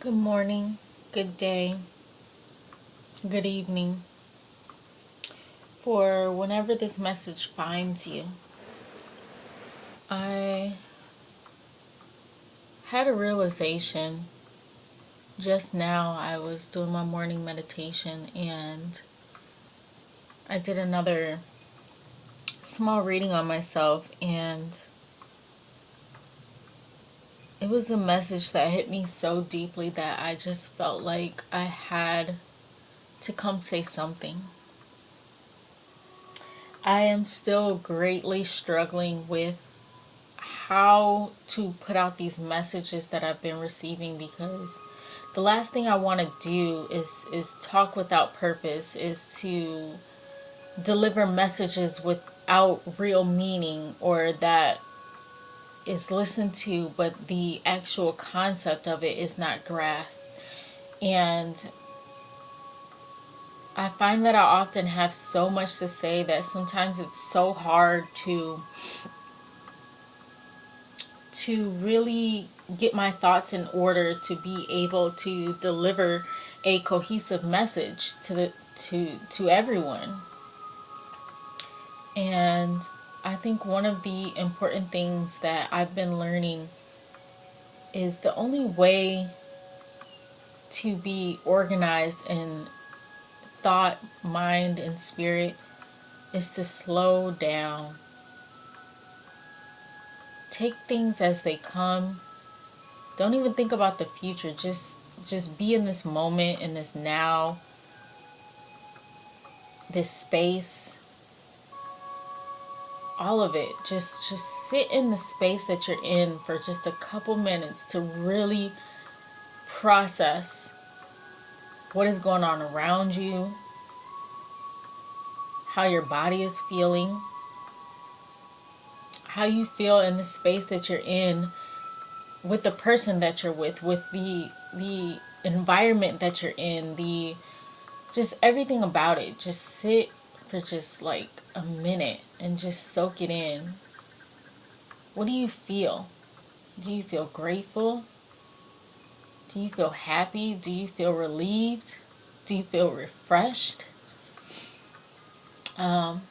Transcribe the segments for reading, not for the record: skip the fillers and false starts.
Good morning, good day, good evening. For whenever this message finds you, I had a realization just now. I was doing my morning meditation and I did another small reading on myself, and it was a message that hit me so deeply that I just felt like I had to come say something. I am still greatly struggling with how to put out these messages that I've been receiving, because the last thing I want to do is talk without purpose, is to deliver messages without real meaning, or that is listened to but the actual concept of it is not grasped. And I find that I often have so much to say that sometimes it's so hard to really get my thoughts in order to be able to deliver a cohesive message to everyone. And I think one of the important things that I've been learning is the only way to be organized in thought, mind, and spirit is to slow down. Take things as they come. Don't even think about the future. Just be in this moment, in this now, this space, all of it. Just sit in the space that you're in for just a couple minutes to really process what is going on around you, how your body is feeling, how you feel in the space that you're in, with the person that you're with the environment that you're in, the just everything about it. Just sit for just like a minute and just soak it in. What do you feel? Do you feel grateful? Do you feel happy? Do you feel relieved? Do you feel refreshed? Um,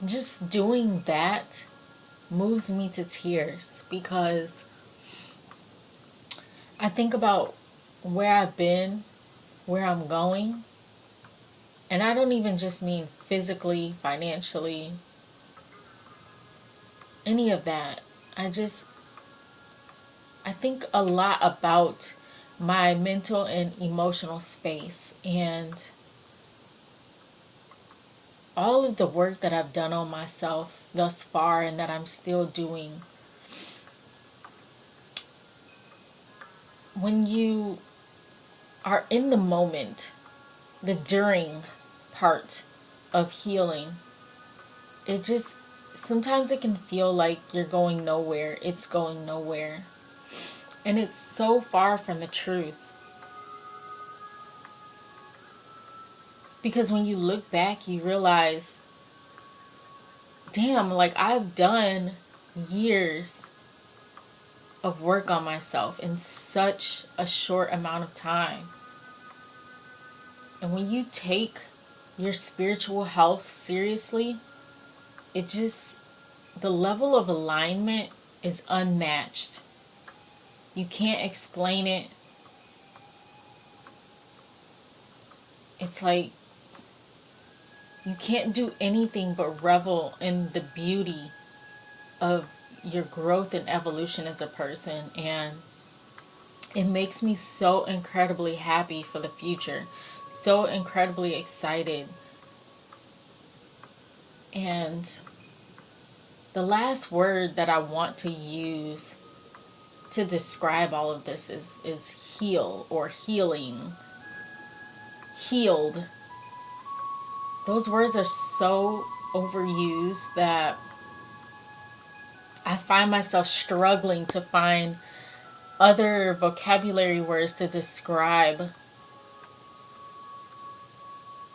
just doing that moves me to tears, because I think about where I've been, where I'm going, and I don't even just mean physically, financially, any of that. I think a lot about my mental and emotional space, and all of the work that I've done on myself thus far and that I'm still doing. When you are in the moment, the during part of healing, it just sometimes it can feel like you're going nowhere. It's going nowhere. And it's so far from the truth. Because when you look back, you realize, damn, like I've done years of work on myself in such a short amount of time. And when you take your spiritual health seriously, it just, the level of alignment is unmatched. You can't explain it. It's like you can't do anything but revel in the beauty of your growth and evolution as a person. And it makes me so incredibly happy for the future, so incredibly excited. And the last word that I want to use to describe all of this is heal, or healing, healed. Those words are so overused that I find myself struggling to find other vocabulary words to describe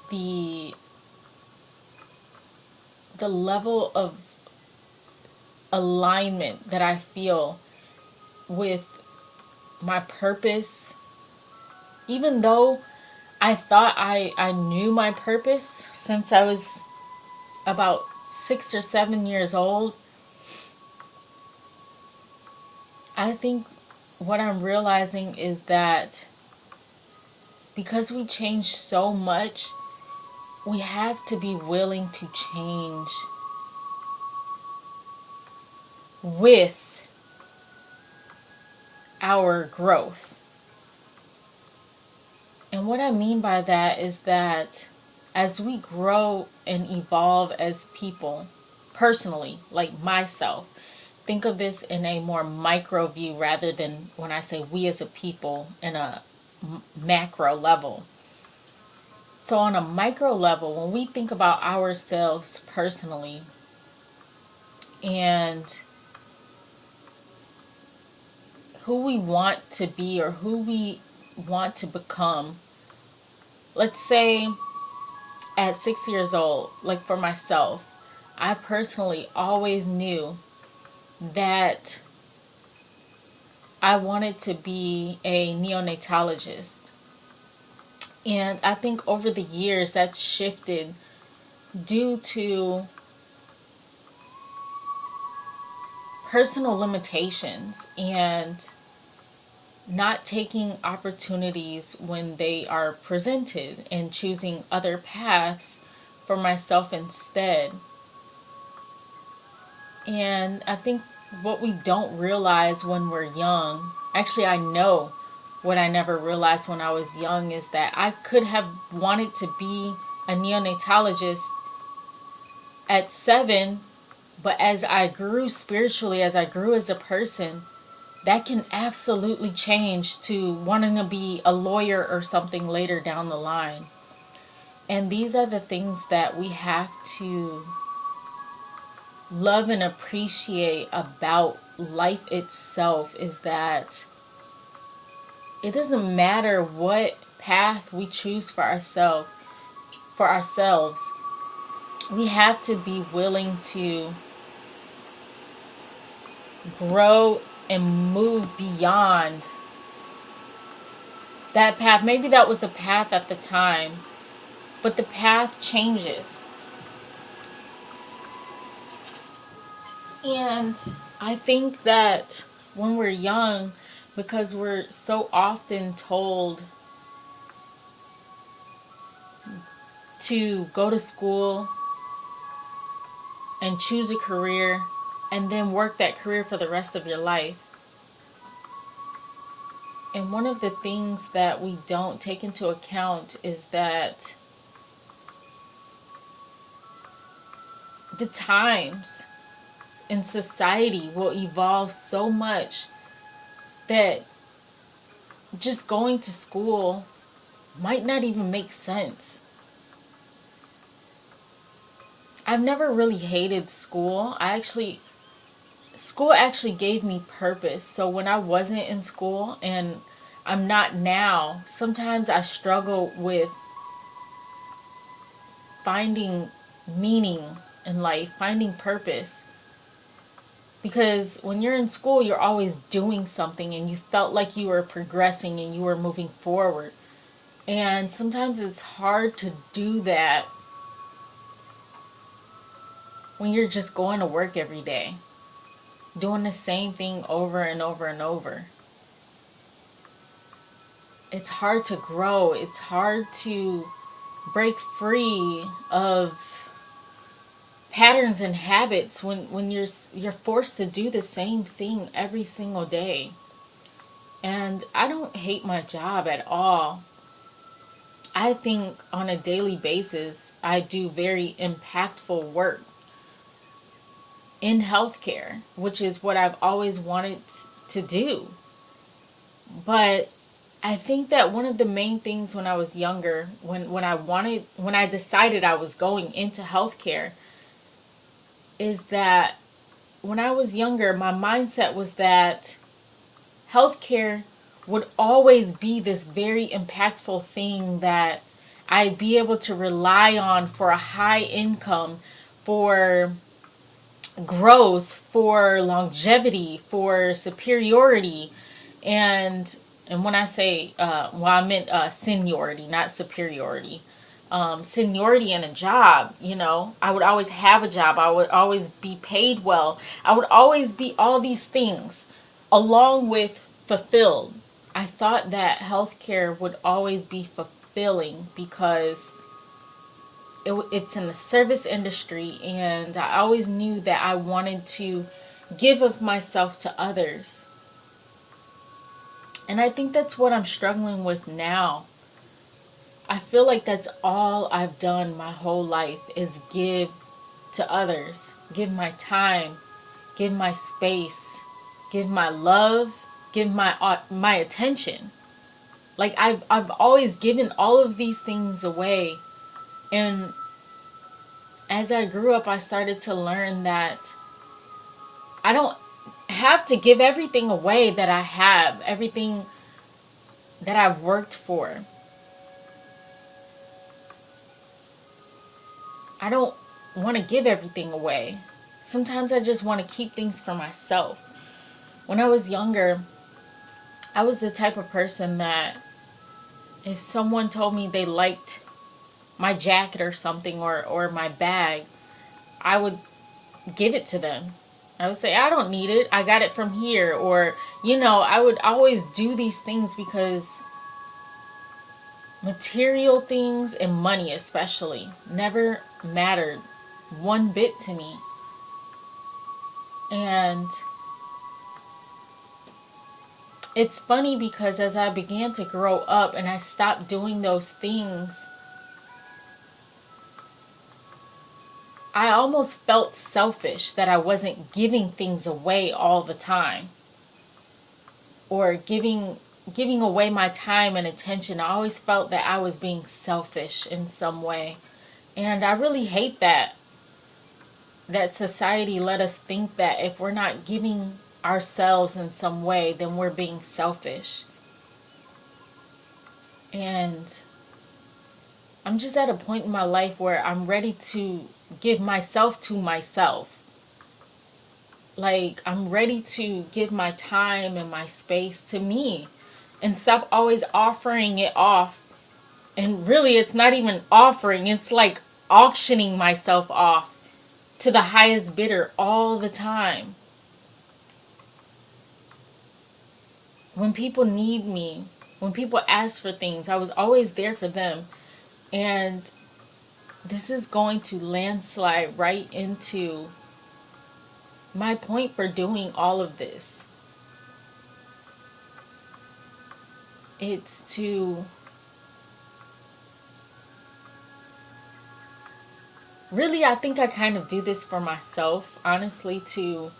the level of alignment that I feel with my purpose, even though I thought I knew my purpose since I was about 6 or 7 years old. I think what I'm realizing is that because we change so much, we have to be willing to change with our growth. And what I mean by that is that as we grow and evolve as people, personally, like myself, think of this in a more micro view rather than when I say we as a people in a macro level. So, on a micro level, when we think about ourselves personally and who we want to be or who we want to become, let's say at 6 years old, like for myself, I personally always knew that I wanted to be a neonatologist. And I think over the years that's shifted due to personal limitations and not taking opportunities when they are presented and choosing other paths for myself instead. And I think what we don't realize when we're young, actually, I know what I never realized when I was young is that I could have wanted to be a neonatologist at 7, but as I grew spiritually, as I grew as a person, that can absolutely change to wanting to be a lawyer or something later down the line. And these are the things that we have to love and appreciate about life itself, is that it doesn't matter what path we choose for ourselves, we have to be willing to grow and move beyond that path. Maybe that was the path at the time, but the path changes. And I think that when we're young, because we're so often told to go to school and choose a career and then work that career for the rest of your life. And one of the things that we don't take into account is that the times in society will evolve so much that just going to school might not even make sense. I've never really hated school. School actually gave me purpose. So when I wasn't in school, and I'm not now, sometimes I struggle with finding meaning in life, finding purpose. Because when you're in school, you're always doing something and you felt like you were progressing and you were moving forward. And sometimes it's hard to do that when you're just going to work every day, doing the same thing over and over and over. It's hard to grow. It's hard to break free of patterns and habits when you're forced to do the same thing every single day. And I don't hate my job at all. I think on a daily basis I do very impactful work in healthcare, which is what I've always wanted to do. But I think that one of the main things when I was younger, when I decided I was going into healthcare, is that when I was younger, my mindset was that healthcare would always be this very impactful thing that I'd be able to rely on for a high income, for growth, for longevity, for superiority, and when I say I meant seniority, not superiority. Seniority in a job, I would always have a job. I would always be paid well. I would always be all these things along with fulfilled. I thought that healthcare would always be fulfilling because it's in the service industry, and I always knew that I wanted to give of myself to others. And I think that's what I'm struggling with now. I feel like that's all I've done my whole life is give to others, give my time, give my space, give my love, give my attention. Like I've always given all of these things away, and as I grew up I started to learn that I don't have to give everything away that I have, everything that I've worked for. I don't want to give everything away. Sometimes I just want to keep things for myself. When I was younger, I was the type of person that if someone told me they liked my jacket or something, or my bag, I would give it to them. I would say, I don't need it. I got it from here. Or, I would always do these things because material things and money especially never mattered one bit to me. And it's funny because as I began to grow up and I stopped doing those things, I almost felt selfish that I wasn't giving things away all the time, or giving away my time and attention. I always felt that I was being selfish in some way. And I really hate that society let us think that if we're not giving ourselves in some way, then we're being selfish. And I'm just at a point in my life where I'm ready to give myself to myself. Like, I'm ready to give my time and my space to me and stop always offering it off. And really, it's not even offering, it's like auctioning myself off to the highest bidder all the time. When people need me, when people ask for things, I was always there for them. And this is going to landslide right into my point for doing all of this. It's to really, I think I kind of do this for myself, honestly, to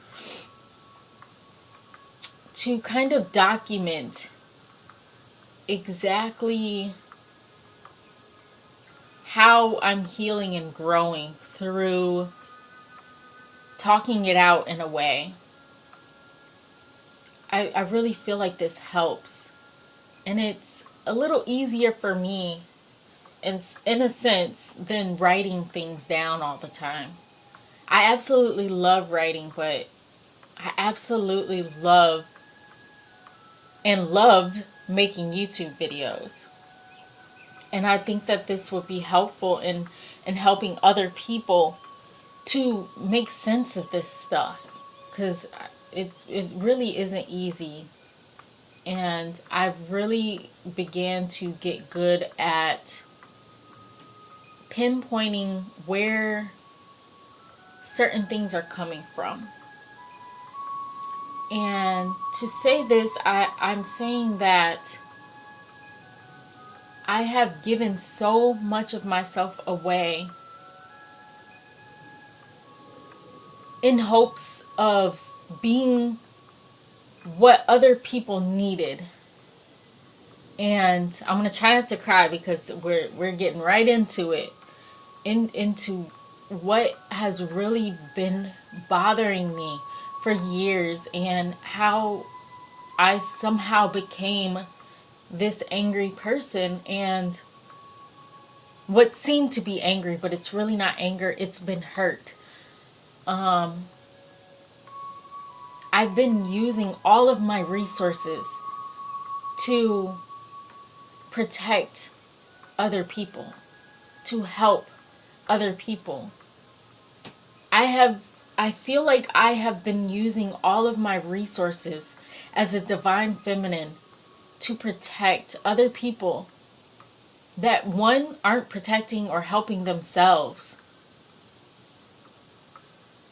kind of document exactly how I'm healing and growing through talking it out in a way. I really feel like this helps. And it's a little easier for me, in a sense, than writing things down all the time. I absolutely love writing, but I absolutely love and loved making YouTube videos. And I think that this would be helpful in helping other people to make sense of this stuff. Because it really isn't easy. And I've really began to get good at pinpointing where certain things are coming from. And to say this, I'm saying that I have given so much of myself away in hopes of being what other people needed. And I'm gonna try not to cry because we're getting right into it. Into what has really been bothering me for years, and how I somehow became this angry person, and what seemed to be angry, but it's really not anger, it's been hurt. I've been using all of my resources to protect other people, to help other people. I feel like I have been using all of my resources as a divine feminine to protect other people that, one, aren't protecting or helping themselves,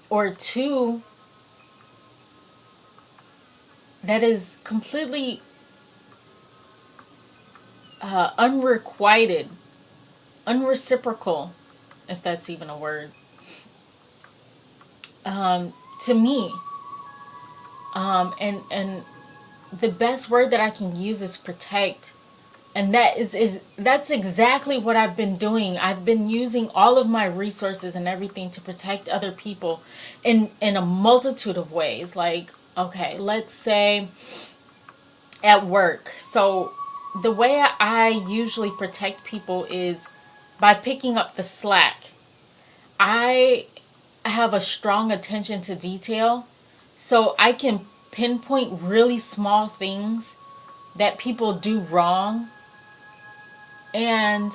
or two, that is completely unrequited, unreciprocal, if that's even a word, to me. And the best word that I can use is protect. And that's exactly what I've been doing. I've been using all of my resources and everything to protect other people in a multitude of ways. Like, okay, let's say at work. So the way I usually protect people is by picking up the slack. I have a strong attention to detail, so I can pinpoint really small things that people do wrong, and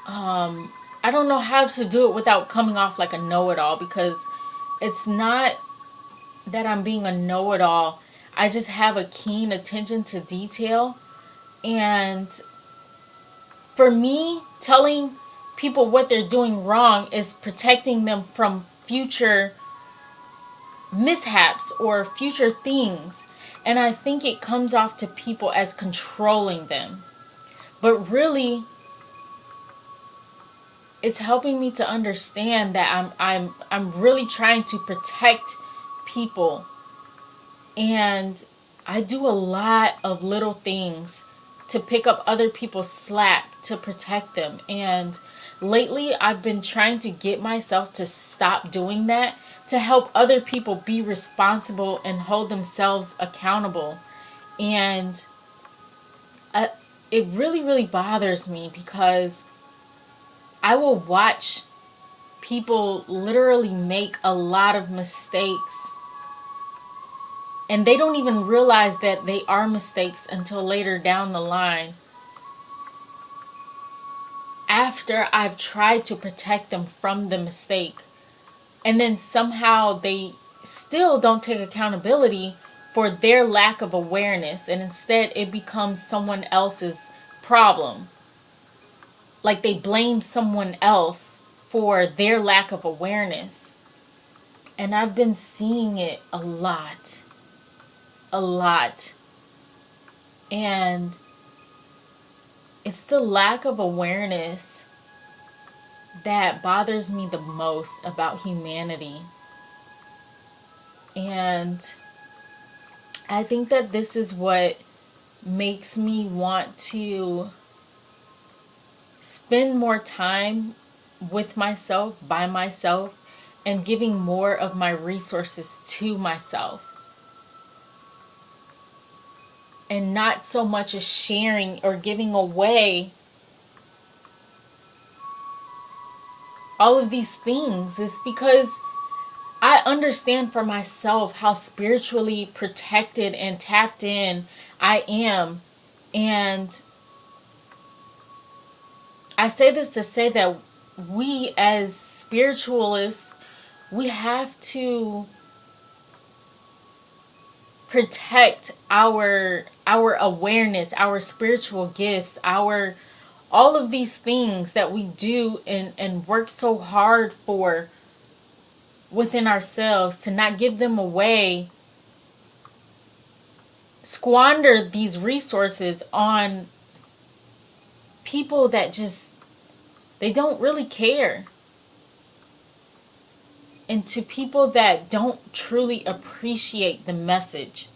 I don't know how to do it without coming off like a know-it-all, because it's not that I'm being a know-it-all. I just have a keen attention to detail, and for me, telling people what they're doing wrong is protecting them from future mishaps or future things. And I think it comes off to people as controlling them. But really, it's helping me to understand that I'm really trying to protect people. And I do a lot of little things to pick up other people's slack to protect them. And lately, I've been trying to get myself to stop doing that, to help other people be responsible and hold themselves accountable. And it really, really bothers me, because I will watch people literally make a lot of mistakes, and they don't even realize that they are mistakes until later down the line, after I've tried to protect them from the mistake. And then somehow they still don't take accountability for their lack of awareness, and instead it becomes someone else's problem. Like they blame someone else for their lack of awareness. And I've been seeing it a lot. A lot. And it's the lack of awareness that bothers me the most about humanity. And I think that this is what makes me want to spend more time with myself, by myself, and giving more of my resources to myself. And not so much as sharing or giving away all of these things. Is because I understand for myself how spiritually protected and tapped in I am. And I say this to say that we as spiritualists, we have to protect our awareness, our spiritual gifts, our all of these things that we do and work so hard for within ourselves, to not give them away, squander these resources on people that just, they don't really care, and to people that don't truly appreciate the messages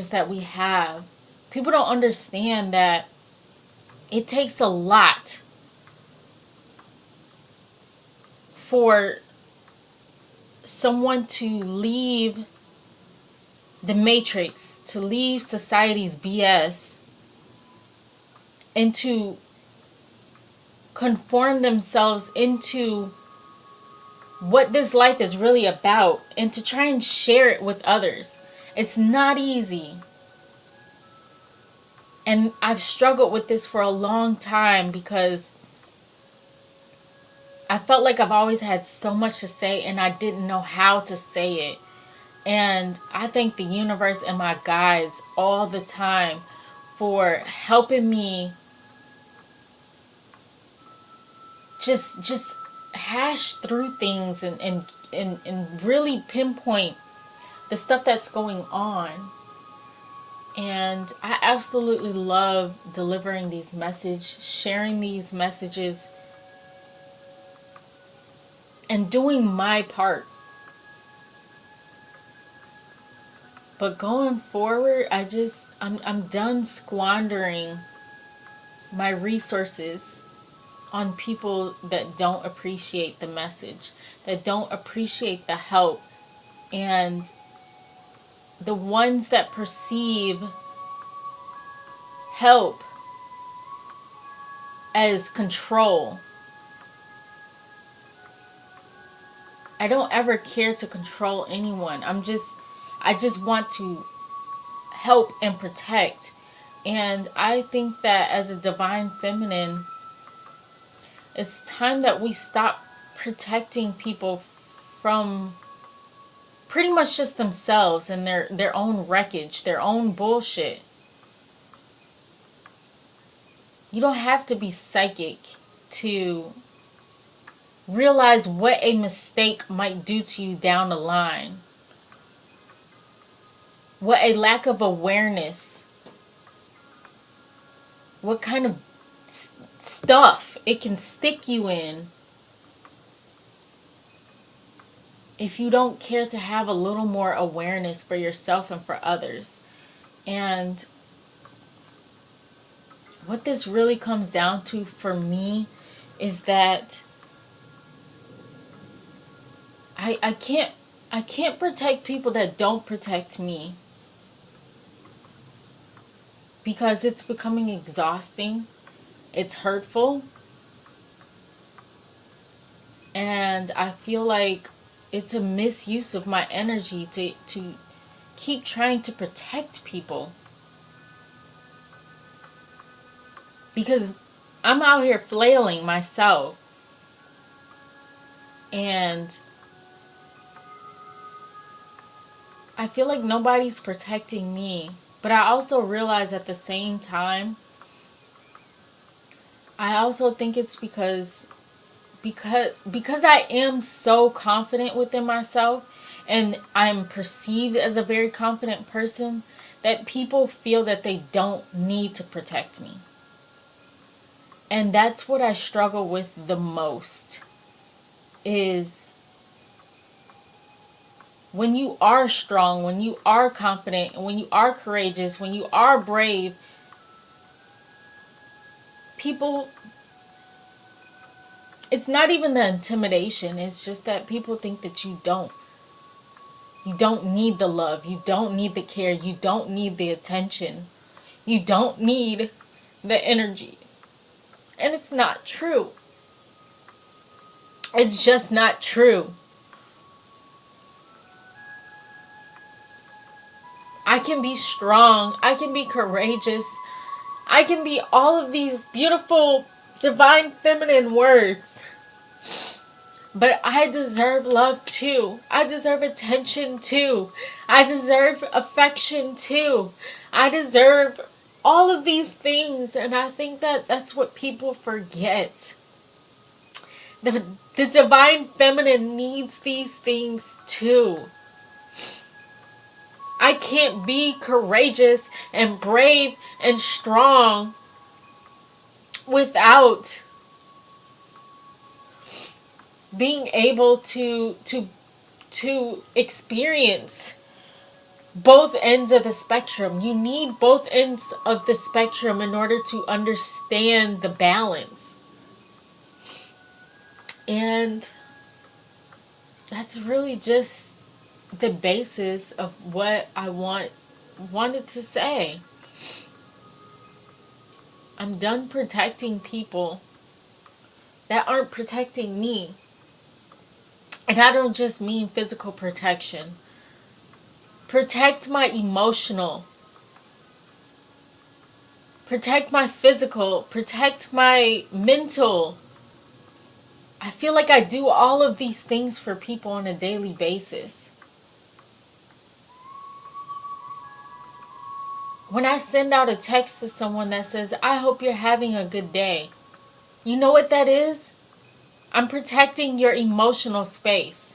that we have. People don't understand that it takes a lot for someone to leave the matrix, to leave society's BS, and to conform themselves into what this life is really about and to try and share it with others. It's not easy. And I've struggled with this for a long time because I felt like I've always had so much to say and I didn't know how to say it. And I thank the universe and my guides all the time for helping me just hash through things and really pinpoint the stuff that's going on. And I absolutely love delivering these messages, sharing these messages, and doing my part. But going forward, I'm done squandering my resources on people that don't appreciate the message, that don't appreciate the help, and the ones that perceive help as control. I don't ever care to control anyone. I just want to help and protect. And I think that as a divine feminine, it's time that we stop protecting people from pretty much just themselves and their own wreckage, their own bullshit. You don't have to be psychic to realize what a mistake might do to you down the line. What a lack of awareness, what kind of stuff it can stick you in if you don't care to have a little more awareness for yourself and for others. And what this really comes down to for me is that I can't protect people that don't protect me, because it's becoming exhausting, it's hurtful, and I feel like it's a misuse of my energy to keep trying to protect people, because I'm out here flailing myself. And I feel like nobody's protecting me. But I also realize at the same time, I also think it's because I am so confident within myself and I'm perceived as a very confident person, that people feel that they don't need to protect me. And that's what I struggle with the most, is when you are strong, when you are confident, when you are courageous, when you are brave, people, it's not even the intimidation, it's just that people think that you don't need the love, you don't need the care, you don't need the attention, you don't need the energy. And it's not true. It's just not true. I can be strong, I can be courageous, I can be all of these beautiful divine feminine words. But I deserve love too. I deserve attention too. I deserve affection too. I deserve all of these things. And I think that that's what people forget. The divine feminine needs these things too. I can't be courageous and brave and strong without being able to experience both ends of the spectrum. You need both ends of the spectrum in order to understand the balance. And that's really just the basis of what I wanted to say. I'm done protecting people that aren't protecting me. And I don't just mean physical protection. Protect my emotional, protect my physical, protect my mental. I feel like I do all of these things for people on a daily basis. When I send out a text to someone that says, I hope you're having a good day, you know what that is? I'm protecting your emotional space.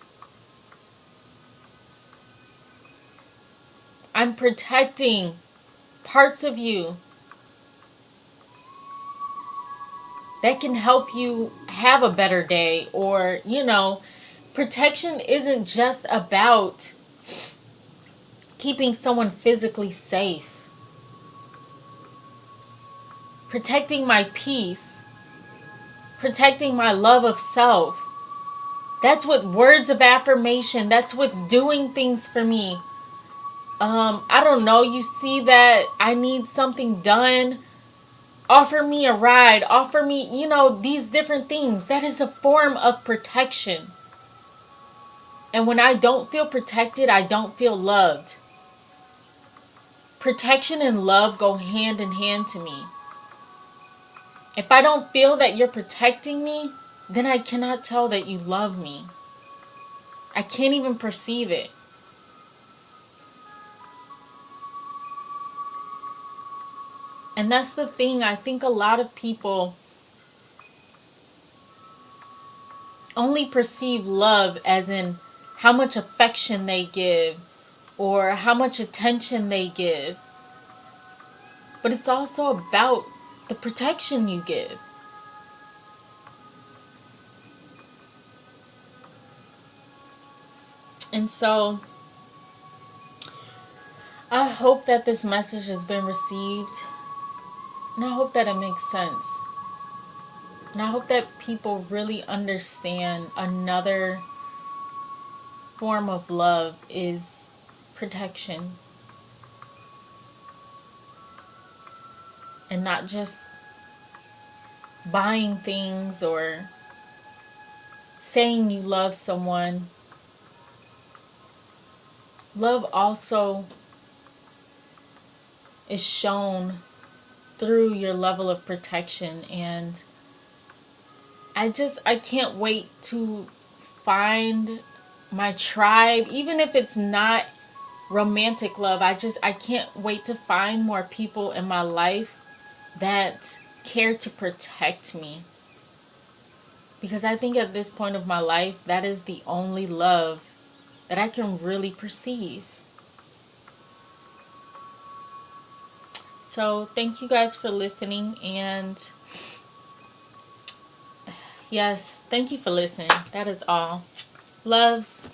I'm protecting parts of you that can help you have a better day. Or, protection isn't just about keeping someone physically safe. Protecting my peace, protecting my love of self. That's with words of affirmation. That's with doing things for me. I don't know, you see that I need something done, offer me a ride, offer me, these different things. That is a form of protection. And when I don't feel protected, I don't feel loved. Protection and love go hand in hand to me. If I don't feel that you're protecting me, then I cannot tell that you love me. I can't even perceive it. And that's the thing. I think a lot of people only perceive love as in how much affection they give or how much attention they give. But it's also about the protection you give. And so I hope that this message has been received. And I hope that it makes sense. And I hope that people really understand another form of love is protection. And not just buying things or saying you love someone. Love also is shown through your level of protection. And I can't wait to find my tribe, even if it's not romantic love. I can't wait to find more people in my life that care to protect me. Because I think at this point of my life, that is the only love that I can really perceive. So thank you guys for listening. And yes, thank you for listening. That is all. Loves.